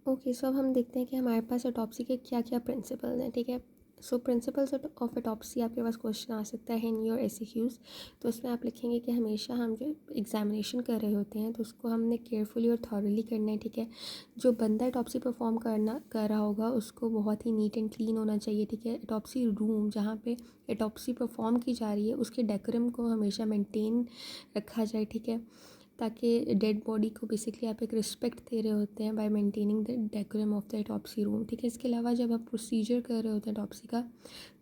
Okay, सो अब हम देखते हैं कि हमारे पास ऑटोप्सी के क्या क्या प्रिंसिपल्स हैं। ठीक है, सो प्रिंसिपल्स ऑफ ऑटोप्सी आपके पास क्वेश्चन आ सकता है इन योर एसक्यूज़। तो उसमें आप लिखेंगे कि हमेशा हम जो एग्जामिनेशन कर रहे होते हैं तो उसको हमने केयरफुली और थॉरली करना है। ठीक है, जो बंदा ऑटोप्सी परफॉर्म कर रहा होगा उसको बहुत ही नीट एंड क्लीन होना चाहिए। ठीक है, ऑटोप्सी रूम जहाँ पे ऑटोप्सी परफॉर्म की जा रही है उसके डेकोरम को हमेशा मेंटेन रखा जाए। ठीक है, ताकि डेड बॉडी को बेसिकली आप एक रिस्पेक्ट दे रहे होते हैं bye maintaining the decorum of the autopsy room. ठीक है, इसके अलावा जब आप प्रोसीजर कर रहे होते हैं ऑटोप्सी का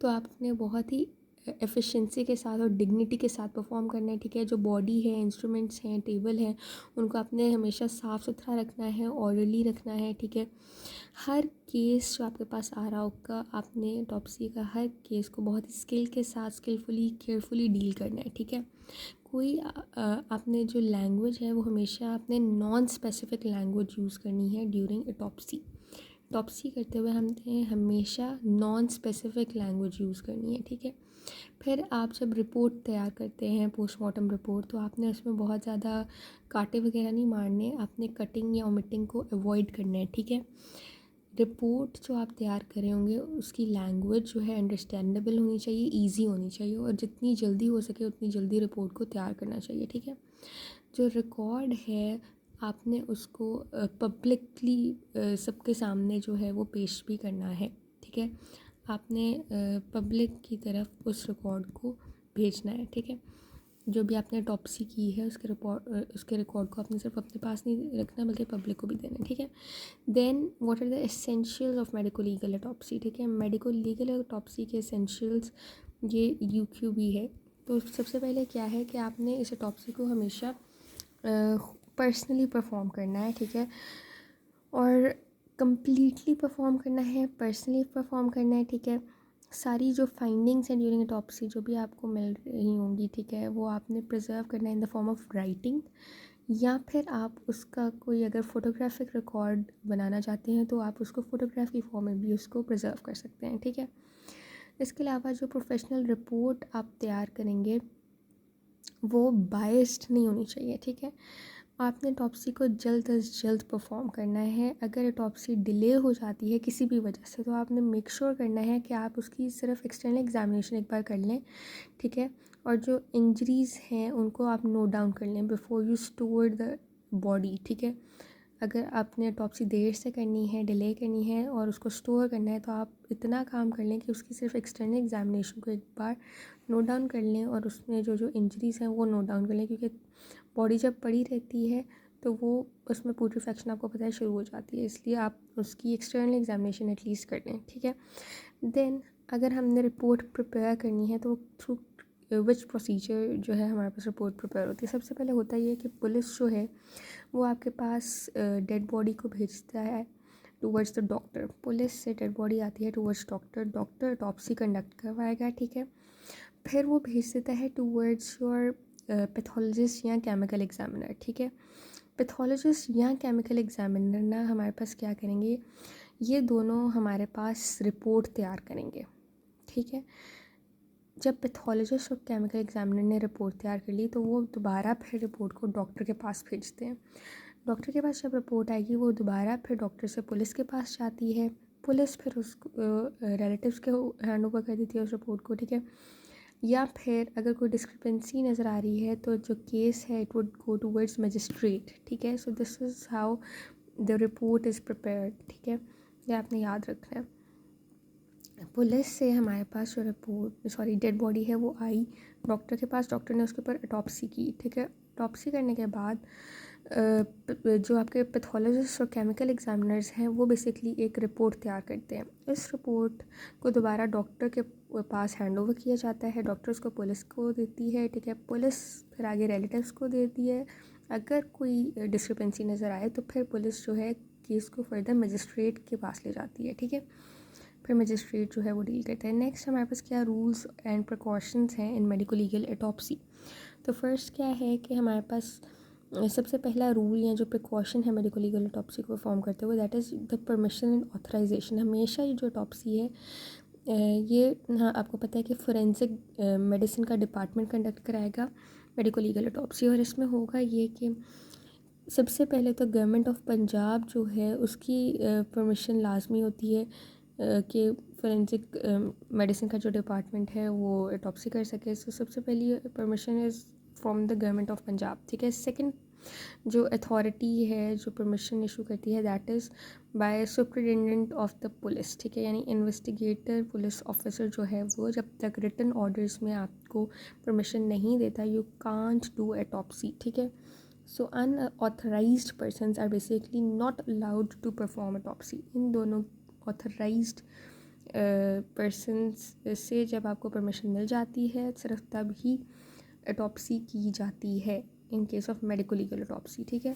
तो आपने बहुत ही एफिशिएंसी के साथ और डिग्निटी के साथ परफॉर्म करना है। ठीक है, जो बॉडी है, इंस्ट्रूमेंट्स हैं, टेबल है, उनको आपने हमेशा साफ़ सुथरा रखना है, ऑर्डरली रखना है। ठीक है, हर केस जो आपके पास आ रहा होगा आपने ऑटोप्सी का हर केस को बहुत ही स्किल के साथ स्किलफुली केयरफुली डील करना है। ठीक है, कोई आपने जो लैंग्वेज है वो हमेशा आपने नॉन स्पेसिफिक लैंग्वेज यूज़ करनी है ड्यूरिंग ऑटोप्सी। ऑटोप्सी करते हुए हमने हमेशा नॉन स्पेसिफिक लैंग्वेज यूज़ करनी है। ठीक है, फिर आप जब रिपोर्ट तैयार करते हैं पोस्टमार्टम रिपोर्ट तो आपने उसमें बहुत ज़्यादा कांटे वगैरह नहीं मारने, आपने कटिंग या ओमिटिंग को अवॉइड करना है। ठीक है, रिपोर्ट जो आप तैयार कर रहे होंगे उसकी लैंग्वेज जो है अंडरस्टैंडेबल होनी चाहिए, इजी होनी चाहिए और जितनी जल्दी हो सके उतनी जल्दी रिपोर्ट को तैयार करना चाहिए। ठीक है, जो रिकॉर्ड है आपने उसको पब्लिकली सबके सामने जो है वो पेश भी करना है। ठीक है, आपने पब्लिक की तरफ उस रिकॉर्ड को भेजना है। ठीक है, जो भी आपने ऑटोप्सी की है उसके रिकॉर्ड को आपने सिर्फ अपने पास नहीं रखना बल्कि पब्लिक को भी देना है। ठीक है, then what are the essentials of medico legal autopsy. ठीक है, मेडिको लीगल ऑटोप्सी के एसेंशियल्स ये यूक्यूबी है। तो सबसे पहले क्या है कि आपने इस ऑटोप्सी को हमेशा पर्सनली परफॉर्म करना है। ठीक है, और कम्प्लीटली परफॉर्म करना है, पर्सनली परफॉर्म करना है। ठीक है, सारी जो फाइंडिंग्स हैं ड्यूरिंग ऑटोप्सी जो भी आपको मिल रही होंगी, ठीक है, वो आपने प्रिजर्व करना है in the form of writing, या फिर आप उसका कोई अगर फ़ोटोग्राफिक रिकॉर्ड बनाना चाहते हैं तो आप उसको फ़ोटोग्राफ की फॉर्म में भी उसको प्रिजर्व कर सकते हैं। ठीक है, इसके अलावा जो प्रोफेशनल रिपोर्ट आप तैयार करेंगे वो बायस्ड नहीं होनी चाहिए। ठीक है, आपने ऑटोप्सी को जल्द अज जल्द परफॉर्म करना है। अगर ऑटोप्सी डिले हो जाती है किसी भी वजह से तो आपने मेक श्योर करना है कि आप उसकी सिर्फ एक्सटर्नल एग्जामिनेशन एक बार कर लें। ठीक है, और जो इंजरीज़ हैं उनको आप नोट डाउन कर लें before you store the body. ठीक है, अगर आपने ऑटोप्सी देर से करनी है, डिले करनी है और उसको स्टोर करना है तो आप इतना काम कर लें कि उसकी सिर्फ एक्सटर्नल एग्जामिनेशन को एक बार नोट डाउन कर लें और उसमें जो जो इंजरीज़ हैं वो नोट डाउन कर लें, क्योंकि बॉडी जब पड़ी रहती है तो वो उसमें पुट्रीफैक्शन आपको पता है शुरू हो जाती है, इसलिए आप उसकी एक्सटर्नल एग्जामिनेशन एटलीस्ट कर लें। ठीक है, देन अगर हमने रिपोर्ट प्रिपेयर करनी है तो थ्रू विच प्रोसीजर जो है हमारे पास रिपोर्ट प्रिपेयर होती है। सबसे पहले होता ये है कि पुलिस जो है वो आपके पास डेड बॉडी को भेजता है टूवर्ड्स द डॉक्टर। पुलिस से डेड बॉडी आती है towards doctor, doctor autopsy conduct करवाएगा। ठीक है, फिर वो भेज देता है टूवर्ड्स योर पैथोलॉजिस्ट या केमिकल एग्जामिनर। ठीक है, पैथोलॉजिस्ट या केमिकल एग्जामिनर ना हमारे पास क्या करेंगे, ये दोनों हमारे पास रिपोर्ट तैयार करेंगे। ठीक है, जब पैथोलॉजिस्ट और केमिकल एग्जामिनर ने रिपोर्ट तैयार कर ली तो वो दोबारा फिर रिपोर्ट को डॉक्टर के पास भेजते हैं। डॉक्टर के पास जब रिपोर्ट आएगी वो दोबारा फिर डॉक्टर से पुलिस के पास जाती है, पुलिस फिर उसको रिलेटिव्स के हैंड ओवर कर देती है उस रिपोर्ट को। ठीक है, या फिर अगर कोई डिस्क्रिपेंसी नज़र आ रही है तो जो केस है it would go towards magistrate. ठीक है, so this is how the report is prepared. ठीक है, ये आपने याद रखना है। पुलिस से हमारे पास जो डेड बॉडी है वो आई डॉक्टर के पास, डॉक्टर ने उसके ऊपर ऑटोप्सी की। ठीक है, ऑटोप्सी करने के बाद जो आपके पैथोलॉजिस्ट और केमिकल एग्जामिनर्स हैं वो बेसिकली एक रिपोर्ट तैयार करते हैं। इस रिपोर्ट को दोबारा डॉक्टर के पास हैंड ओवर किया जाता है, डॉक्टर उसको पुलिस को देती है। ठीक है, पुलिस फिर आगे रिलेटिव्स को देती है। अगर कोई डिस्क्रिपेंसी नज़र आए तो फिर पुलिस जो है केस को फर्दर मजिस्ट्रेट के पास ले जाती है। ठीक है, फिर मजिस्ट्रेट जो है वो डील करता है। नेक्स्ट हमारे पास क्या रूल्स एंड प्रिकॉशंस हैं इन मेडिको लीगल ऑटोप्सी। तो फर्स्ट क्या है कि हमारे पास सबसे पहला रूल या जो प्रिकॉशन है मेडिको लीगल ऑटोप्सी को परफॉर्म करते हुए that is the permission and authorisation. हमेशा ये जो ऑटोप्सी है ये हाँ आपको पता है कि फोरेंसिक मेडिसिन का डिपार्टमेंट कंडक्ट कराएगा मेडिको लीगल ऑटोप्सी, और इसमें होगा ये कि सबसे पहले तो गवर्नमेंट ऑफ पंजाब जो है उसकी परमिशन लाजमी होती है कि फोरेंसिक मेडिसिन का जो डिपार्टमेंट है वो ऑटोप्सी कर सके। सो सबसे पहली permission is from the government of Punjab, ठीक है। सेकंड जो अथॉरिटी है जो परमिशन इशू करती है that is by superintendent of the police, ठीक है। यानी इन्वेस्टिगेटर पुलिस ऑफिसर जो है वो जब तक रिटन ऑर्डर्स में आपको परमिशन नहीं देता यू कांट डू ऑटोप्सी, ठीक है। So unauthorized persons are basically not allowed to perform autopsy. इन दोनों ऑथराइज्ड पर्सन्स से जब आपको परमिशन मिल जाती है सिर्फ तब ही ऑटोप्सी की जाती है in case of medico legal autopsy, ठीक है।